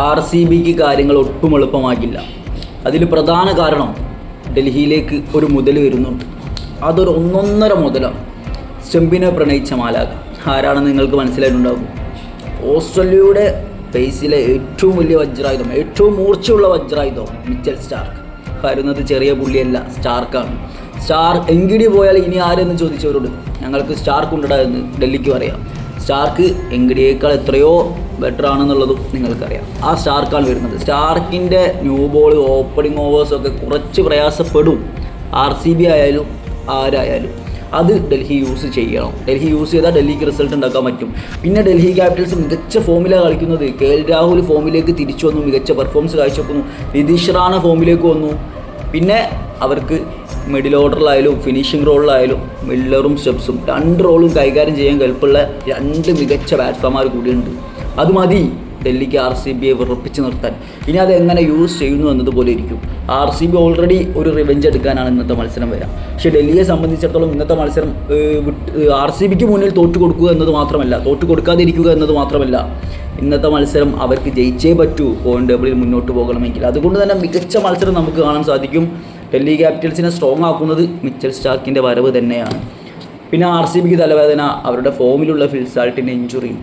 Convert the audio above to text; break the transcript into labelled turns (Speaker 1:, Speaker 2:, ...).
Speaker 1: RCBക്ക് കാര്യങ്ങൾ ഒട്ടും എളുപ്പമാകില്ല. അതിൽ പ്രധാന കാരണം ഡൽഹിയിലേക്ക് ഒരു മുതൽ വരുന്നുണ്ട്. അതൊരു ഒന്നൊന്നര മുതലാണ്. സ്റ്റംപിനെ പ്രണയിച്ച മാലാഖ ആരാണെന്ന് നിങ്ങൾക്ക് മനസ്സിലായിട്ടുണ്ടാകും. ഓസ്ട്രേലിയയുടെ പേസിലെ ഏറ്റവും വലിയ വജ്രായുധം, ഏറ്റവും മൂർച്ചയുള്ള വജ്രായുധം മിച്ചൽ സ്റ്റാർക്ക്. വരുന്നത് ചെറിയ പുള്ളിയല്ല, സ്റ്റാർക്കാണ്. സ്റ്റാർ എങ്കിടി പോയാൽ ഇനി ആരെന്ന് ചോദിച്ചവരോട് ഞങ്ങൾക്ക് സ്റ്റാർക്ക് ഉണ്ടടാ എന്ന് ഡൽഹിക്ക് പറയാം. സ്റ്റാർക്ക് എങ്കിടിയേക്കാൾ എത്രയോ ബെറ്റർ ആണെന്നുള്ളതും നിങ്ങൾക്കറിയാം. ആ സ്റ്റാർക്കാണ് വരുന്നത്. സ്റ്റാർക്കിൻ്റെ ന്യൂ ബോൾ ഓപ്പണിംഗ് ഓവേഴ്സൊക്കെ കുറച്ച് പ്രയാസപ്പെടും. RCB ആയാലും ആരായാലും അത് ഡൽഹി യൂസ് ചെയ്യണം. ഡൽഹി യൂസ് ചെയ്താൽ ഡൽഹിക്ക് റിസൾട്ട് ഉണ്ടാക്കാൻ പറ്റും. പിന്നെ ഡൽഹി ക്യാപിറ്റൽസ് മികച്ച ഫോമിലാണ് കളിക്കുന്നത്. KL രാഹുൽ ഫോമിലേക്ക് തിരിച്ചു വന്നു, മികച്ച പെർഫോമൻസ് കാഴ്ചവെക്കുന്നു. നിതീഷ് റാണ ഫോമിലേക്ക് വന്നു. പിന്നെ അവർക്ക് മിഡിൽ ഓർഡറിലായാലും ഫിനിഷിംഗ് റോളിലായാലും മില്ലറും സ്റ്റെപ്സും 2 റോളും കൈകാര്യം ചെയ്യാൻ കെൽപ്പുള്ള 2 മികച്ച ബാറ്റ്സ്മാൻമാർ കൂടിയുണ്ട്. അത് മതി ഡൽഹിക്ക് RCBയെ വിറപ്പിച്ച് നിർത്താൻ. ഇനി അത് എങ്ങനെ യൂസ് ചെയ്യുന്നു എന്നതുപോലെ ഇരിക്കും. RCB ഓൾറെഡി ഒരു റിവെഞ്ച് എടുക്കാനാണ് ഇന്നത്തെ മത്സരം വരിക. പക്ഷേ ഡൽഹിയെ സംബന്ധിച്ചിടത്തോളം ഇന്നത്തെ മത്സരം RCBക്ക് മുന്നിൽ തോറ്റു കൊടുക്കാതിരിക്കുക എന്നത് മാത്രമല്ല ഇന്നത്തെ മത്സരം അവർക്ക് ജയിച്ചേ പറ്റൂ പോയിന്റ് ടേബിളിൽ മുന്നോട്ട് പോകണമെങ്കിൽ. അതുകൊണ്ട് തന്നെ മികച്ച മത്സരം നമുക്ക് കാണാൻ സാധിക്കും. ഡൽഹി ക്യാപിറ്റൽസിനെ സ്ട്രോങ് ആക്കുന്നത് മിച്ചൽ സ്റ്റാർക്കിൻ്റെ വരവ് തന്നെയാണ്. പിന്നെ RCBക്ക് തലവേദന അവരുടെ ഫോമിലുള്ള ഫിൽ സാൾട്ടിൻ്റെ ഇഞ്ചുറിയും